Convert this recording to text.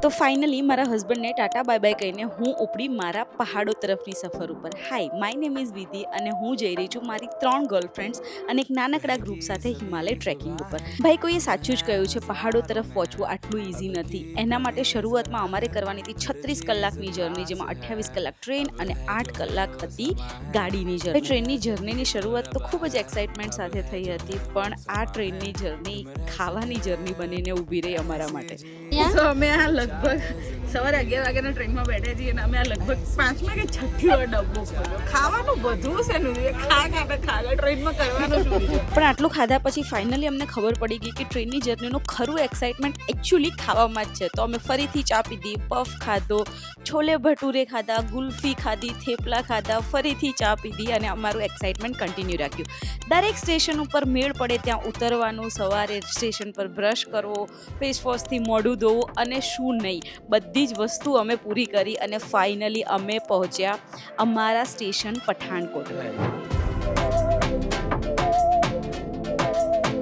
તો ફાઇનલી મારા હસબન્ડને Tata bye bye કહીને હું ઉપડી મારા પહાડો તરફની સફર ઉપર. હાય, માય નેમ ઇઝ વિધિ અને હું જઈ રહી છું મારી 3 ગર્લફ્રેન્ડ્સ અને એક નાનકડા ગ્રુપ સાથે હિમાલય ટ્રેકિંગ ઉપર. ભાઈ, કોઈએ સાચું જ કહ્યું છે, પહાડો તરફ પહોંચવું આટલું ઇઝી નથી. એના માટે શરૂઆતમાં અમારે કરવાની હતી 36 કલાકની જર્ની, જેમાં 28 કલાક ટ્રેન અને 8 કલાક હતી ગાડીની જર્ની. ટ્રેનની જર્નીની શરૂઆત તો ખૂબ જ એક્સાઇટમેન્ટ સાથે થઈ હતી, પણ આ ટ્રેનની જર્ની ખાવાની જર્ની બનીને ઊભી રહી અમારા માટે. તો અમે આ લગભગ સવારે 11 વાગ્યાના ટ્રેનમાં બેઠા છીએ અને અમે આ લગભગ 5મા કે 6ઠ્ઠી વાર ડબ્બો ખોલ્યો. ખાવાનું બધું છે ને, ખાવા ટ્રેનમાં કરવાનું શું છે. પણ આટલું ખાધા પછી ફાઇનલી અમને ખબર પડી ગઈ કે ટ્રેનની જર્નીનું ખરું એક્સાઇટમેન્ટ એકચ્યુઅલી ખાવામાં જ છે. તો અમે ફરીથી ચા પીધી, પફ ખાધો, છોલે ભટુરે ખાધા, ગુલ્ફી ખાધી, થેપલા ખાધા, ફરીથી ચા પીધી અને અમારું એક્સાઇટમેન્ટ કન્ટિન્યુ રાખ્યું. દરેક સ્ટેશન ઉપર મેળ પડે ત્યાં ઉતરવાનું, સવારે સ્ટેશન પર બ્રશ કરવો, ફેસ વોશથી મોઢું ધોવું અને શું નહીં, બધી જ વસ્તુ અમે પૂરી કરી અને ફાઇનલી અમે પહોંચ્યા અમારા સ્ટેશન પઠાણકોટ.